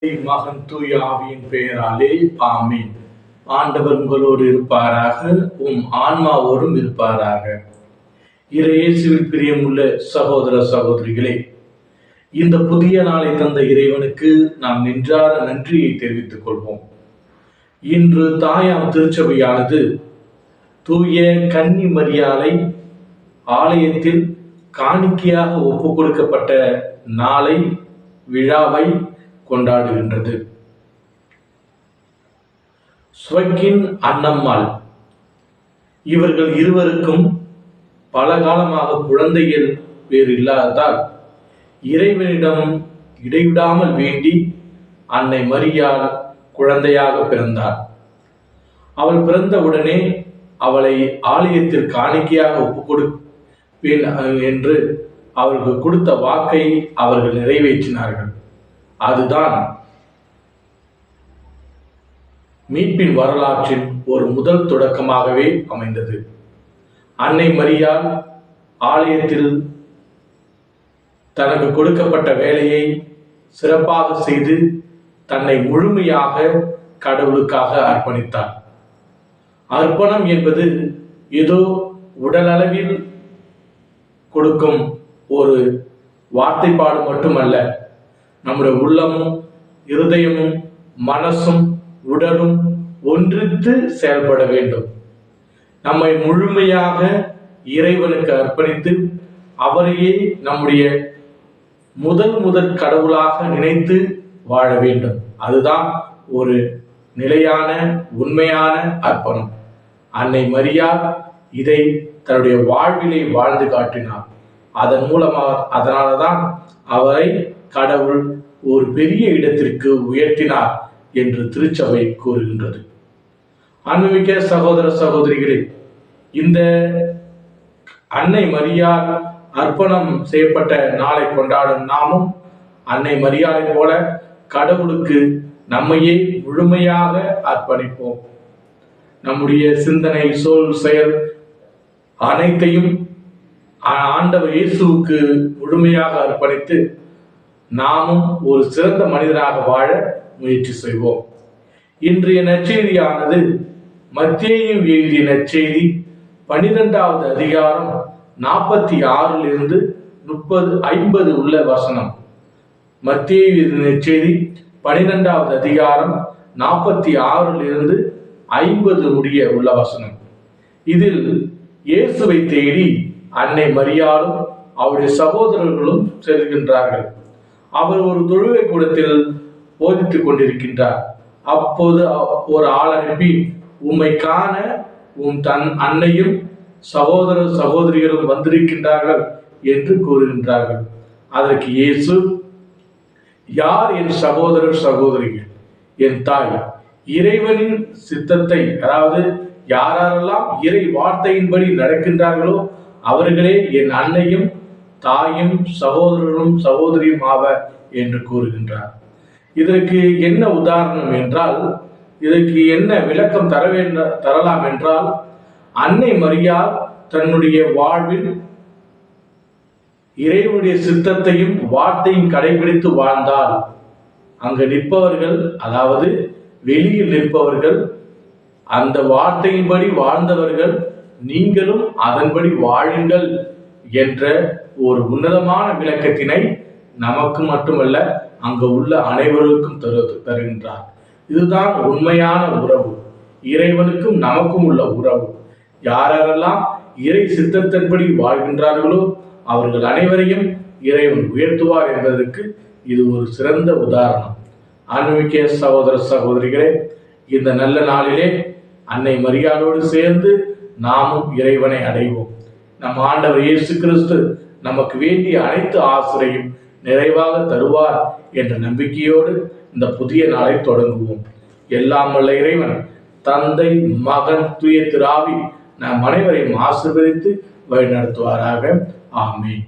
மகன் தூய ஆவியின் பெயராலே ஆமீன். ஆண்டவர் உங்களோடு இருப்பாராக, உம் ஆன்மாவோடும் இருப்பாராக. இயேசுவில் பிரியமுள்ள சகோதர சகோதரிகளே, இந்த புதிய நாளை தந்த இறைவனுக்கு நாம் நெஞ்சார நன்றியை தெரிவித்துக் கொள்வோம். இன்று தாயாம் திருச்சபையானது தூய கன்னி மரியாளை ஆலயத்தில் காணிக்கையாக ஒப்புக் கொடுக்கப்பட்ட நாளை விழாவை கொண்டாடுகின்றது. ஸ்வக்கின் அன்னம்மாள் இவர்கள் இருவருக்கும் பல காலமாக குழந்தைகள் வேறு இல்லாததால் இறைவனிடம் இடைவிடாமல் வேண்டி அன்னை மரியாள் குழந்தையாக பிறந்தார். அவள் பிறந்தவுடனே அவளை ஆலயத்தில் காணிக்கையாக ஒப்புக் கொடுப்பேன் என்று அவர்கள் கொடுத்த வாக்கை அவர்கள் நிறைவேற்றினார்கள். அதுதான் மீட்பின் வரலாற்றின் ஒரு முதல் தொடக்கமாகவே அமைந்தது. அன்னை மரியாள் ஆலயத்தில் தனக்கு கொடுக்கப்பட்ட வேலையை சிறப்பாக செய்து தன்னை முழுமையாக கடவுளுக்காக அர்ப்பணித்தார். அர்ப்பணம் என்பது ஏதோ உடலளவில் கொடுக்கும் ஒரு வார்த்தைப்பாடு மட்டுமல்ல, நம்முடைய உள்ளமும் இருதயமும் மனசும் உடலும் ஒன்றித்து செயல்பட வேண்டும். நம்மை முழுமையாக இறைவனுக்கு அர்ப்பணித்து அவரையே நம்முடைய முதல் கடவுளாக நினைத்து வாழ வேண்டும். அதுதான் ஒரு நிலையான உண்மையான அர்ப்பணம். அன்னை மரியாள் இதை தன்னுடைய வாழ்விலை வாழ்ந்து காட்டினார். அதனால்தான் அவரை கடவுள் ஒரு பெரிய இடத்திற்கு உயர்த்தினார் என்று திருச்சபை கூறுகின்றது. அன்புமிக்க சகோதர சகோதரிகளே, இந்த அன்னை மரியாள் அர்ப்பணம் செய்யப்பட்ட நாளை கொண்டாடும் நாமும் அன்னை மரியாளை போல கடவுளுக்கு நம்மையே முழுமையாக அர்ப்பணிப்போம். நம்முடைய சிந்தனை, சொல், செயல் அனைத்தையும் ஆண்டவர் இயேசுவுக்கு முழுமையாக அர்ப்பணித்து நாமும் ஒரு சிறந்த மனிதராக வாழ முயற்சி செய்வோம். இன்றைய நற்செய்தியானது மத்தேயு எழுதிய நற்செய்தி 12வது அதிகாரம் 46 50 உள்ள வசனம். மத்தேயு நற்செய்தி 12வது அதிகாரம் 46 50 முடிய உள்ள வசனம். இதில் இயேசுவை தேடி அன்னை மரியாளும் அவருடைய சகோதரர்களும் செல்கின்றார்கள். அவர் ஒரு தொழுகை கூடத்தில் போதித்துக் கொண்டிருக்கின்றார். அப்போது ஒரு ஆள் அனுப்பி, உம்மை காண தன் அன்னையும் சகோதர சகோதரிகளும் வந்திருக்கின்றார்கள் என்று கூறுகின்றார்கள். அதற்கு இயேசு, யார் என் சகோதரர் சகோதரிகள்? என் தாய். இறைவனின் சித்தத்தை, அதாவது யாரெல்லாம் இறை வார்த்தையின்படி நடக்கின்றார்களோ அவர்களே என் அன்னையும் தாயும் சகோதரரும் சகோதரியும் ஆவர் என்று கூறுகின்றார். இதற்கு என்ன உதாரணம் என்றால், இதற்கு என்ன விளக்கம் தரலாம் என்றால், அன்னை மரியாள் தன்னுடைய வாழ்வில் இறைவனுடைய சித்தத்தையும் வார்த்தையும் கடைபிடித்து வாழ்ந்தால் அங்கு நிற்பவர்கள், அதாவது வெளியில் நிற்பவர்கள், அந்த வார்த்தையின்படி வாழ்ந்தவர்கள் நீங்களும் அதன்படி வாழுங்கள் என்ற ஒரு உன்னதமான விளக்கத்தினை நமக்கு மட்டுமல்ல அங்கு உள்ள அனைவருக்கும் தருகின்றார். இதுதான் உண்மையான உறவு, இறைவனுக்கும் நமக்கும் உள்ள உறவு. யாரெல்லாம் இறை சித்தத்தின்படி வாழ்கின்றார்களோ அவர்கள் அனைவரையும் இறைவன் உயர்த்துவார் என்பதற்கு இது ஒரு சிறந்த உதாரணம். ஆன்மீக சகோதர சகோதரிகளே, இந்த நல்ல நாளிலே அன்னை மரியாளோடு சேர்ந்து நாமும் இறைவனை அடைவோம். நம் ஆண்டவர் இயேசு கிறிஸ்து நமக்கு வேண்டிய அனைத்து ஆசிரையும் நிறைவாக தருவார் என்ற நம்பிக்கையோடு இந்த புதிய நாளை தொடங்குவோம். எல்லாம் வல்ல இறைவன் தந்தை, மகன், தூய திரு ஆவி நம் அனைவரையும் ஆசீர்வதித்து வழி நடத்துவாராக. ஆமென்.